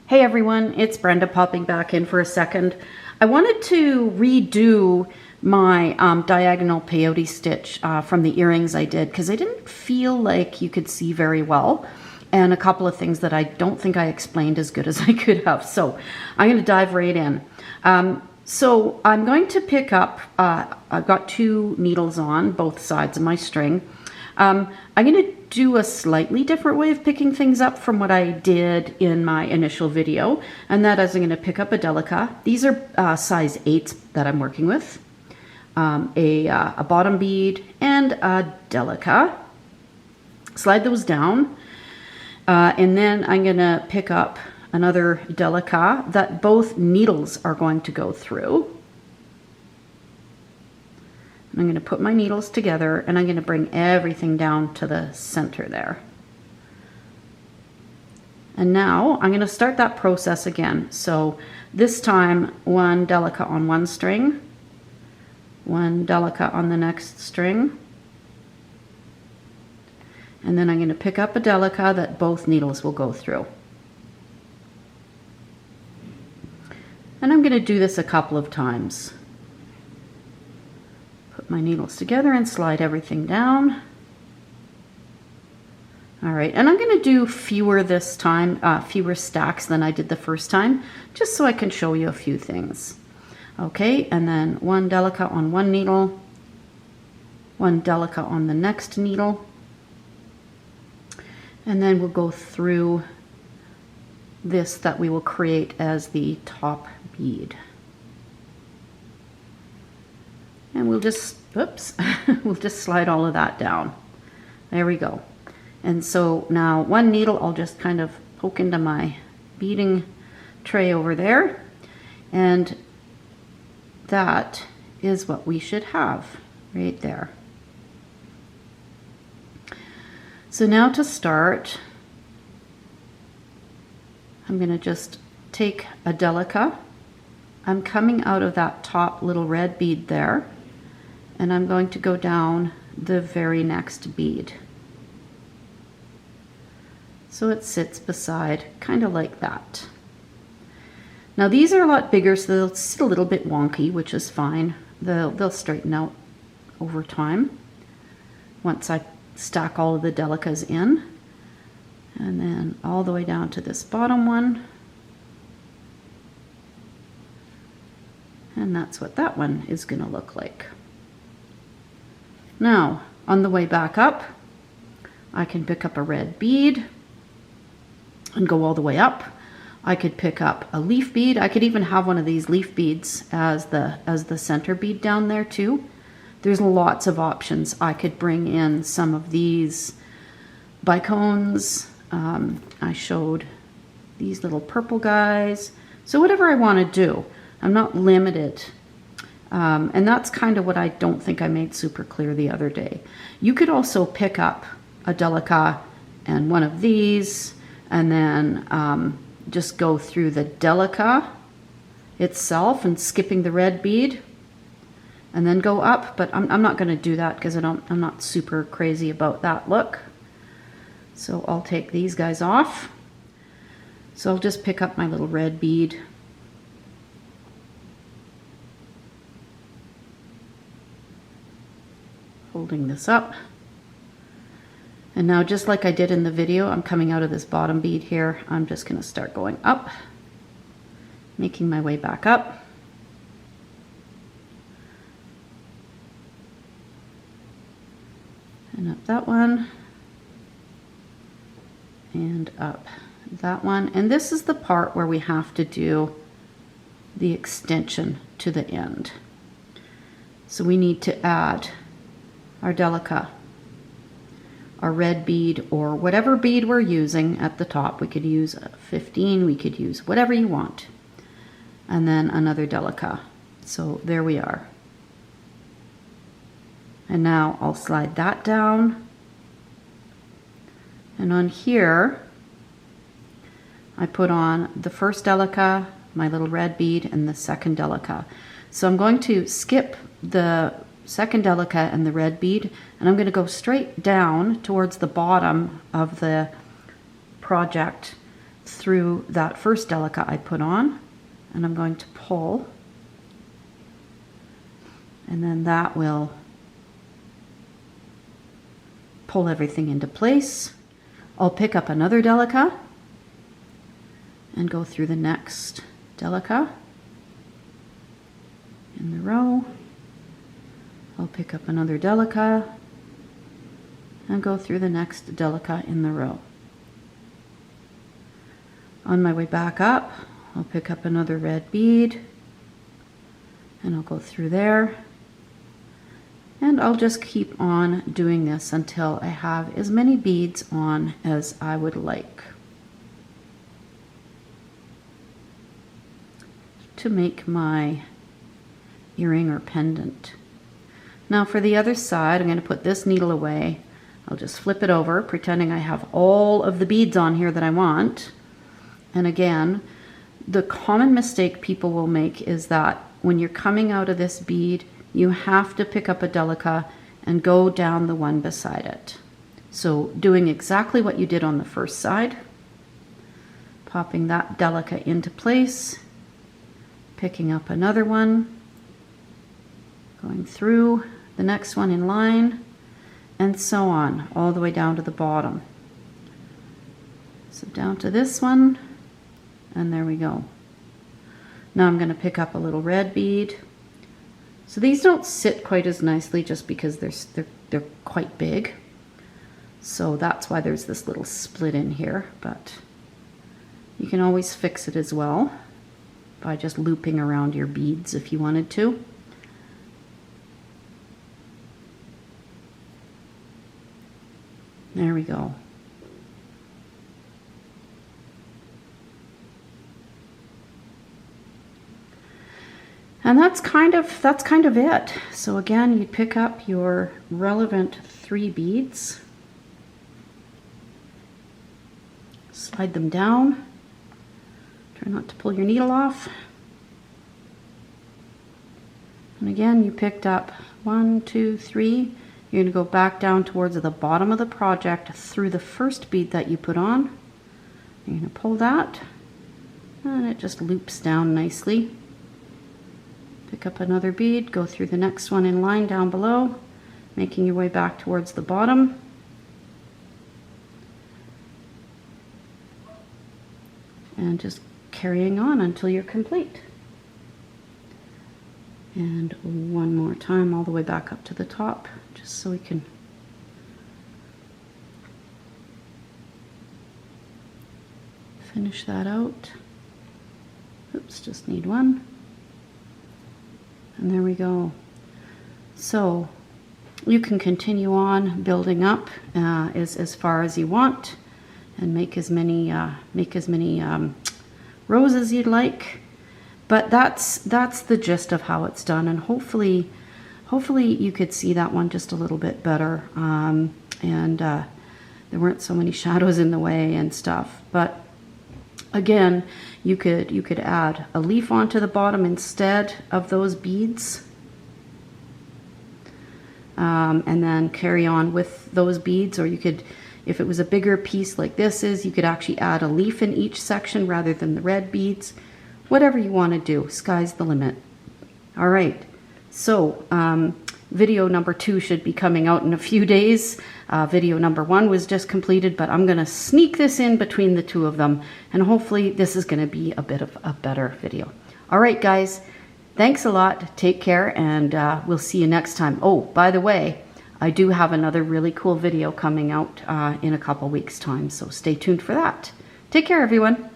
Hey everyone, it's Brenda popping back in for a second. I wanted to redo my diagonal peyote stitch from the earrings I did because I didn't feel like you could see very well, and a couple of things that I don't think I explained as good as I could have. So I'm going to dive right in. So I'm going to pick up, I've got 2 needles on both sides of my string. I'm going to do a slightly different way of picking things up from what I did in my initial video, and that is I'm going to pick up a delica. These are size 8s that I'm working with, a bottom bead and a delica. Slide those down, and then I'm going to pick up another delica that both needles are going to go through. I'm going to put my needles together and I'm going to bring everything down to the center there. And now I'm going to start that process again. So this time 1 delica on one string, 1 delica on the next string, and then I'm going to pick up a delica that both needles will go through. And I'm going to do this a couple of times. Put my needles together and slide everything down. All right, and I'm going to do fewer this time, fewer stacks than I did the first time, just so I can show you a few things. Okay, and then 1 delica on one needle, 1 delica on the next needle, and then we'll go through this that we will create as the top bead. And we'll just, oops, we'll just slide all of that down. There we go. And so now 1 needle, I'll just kind of poke into my beading tray over there. And that is what we should have right there. So now to start, I'm going to just take a delica. I'm coming out of that top little red bead there, and I'm going to go down the very next bead. So it sits beside, kind of like that. Now these are a lot bigger, so they'll sit a little bit wonky, which is fine. They'll straighten out over time once I stack all of the delicas in. And then all the way down to this bottom one. And that's what that one is going to look like. Now, on the way back up, I can pick up a red bead and go all the way up. I could pick up a leaf bead. I could even have one of these leaf beads as the center bead down there too. There's lots of options. I could bring in some of these bicones. I showed these little purple guys. So whatever I want to do, I'm not limited. And that's kind of what I don't think I made super clear the other day. You could also pick up a delica and one of these, and then just go through the delica itself and skipping the red bead, and then go up. But I'm not going to do that because I'm not super crazy about that look. So I'll take these guys off. So I'll just pick up my little red bead. Holding this up. And now, just like I did in the video, I'm coming out of this bottom bead here. I'm just going to start going up, making my way back up. And up that one. And up that one. And this is the part where we have to do the extension to the end. So we need to add our delica, our red bead, or whatever bead we're using at the top. We could use a 15, we could use whatever you want. And then another delica. So there we are. And now I'll slide that down. And on here, I put on the first delica, my little red bead, and the second delica. So I'm going to skip the second delica and the red bead, and I'm going to go straight down towards the bottom of the project through that first delica I put on, and I'm going to pull, and then that will pull everything into place. I'll pick up another delica and go through the next delica in the row. I'll pick up another delica and go through the next delica in the row. On my way back up, I'll pick up another red bead and I'll go through there. And I'll just keep on doing this until I have as many beads on as I would like to make my earring or pendant. Now for the other side, I'm going to put this needle away. I'll just flip it over, pretending I have all of the beads on here that I want. And again, the common mistake people will make is that when you're coming out of this bead, you have to pick up a delica and go down the one beside it. So doing exactly what you did on the first side, popping that delica into place, picking up another one, going through the next one in line, and so on, all the way down to the bottom. So down to this one, and there we go. Now I'm going to pick up a little red bead. So these don't sit quite as nicely just because they're quite big. So that's why there's this little split in here, but you can always fix it as well by just looping around your beads if you wanted to. There we go. And that's kind of it. So again, you pick up your relevant 3 beads, slide them down, try not to pull your needle off. And again, you picked up 1, 2, 3. You're going to go back down towards the bottom of the project through the first bead that you put on. You're going to pull that, and it just loops down nicely. Pick up another bead, go through the next one in line down below, making your way back towards the bottom. And just carrying on until you're complete. And one more time all the way back up to the top, just so we can finish that out. Oops, just need one. And there we go. So you can continue on building up as far as you want, and make as many rows as you'd like. But that's the gist of how it's done, and hopefully you could see that one just a little bit better, and there weren't so many shadows in the way and stuff. But again, you could add a leaf onto the bottom instead of those beads, and then carry on with those beads. Or you could, if it was a bigger piece like this is, you could actually add a leaf in each section rather than the red beads. Whatever you want to do, sky's the limit. All right, so video number 2 should be coming out in a few days. Video number 1 was just completed, but I'm going to sneak this in between the 2 of them, and hopefully this is going to be a bit of a better video. All right, guys, thanks a lot. Take care, and we'll see you next time. Oh, by the way, I do have another really cool video coming out in a couple weeks' time, so stay tuned for that. Take care, everyone.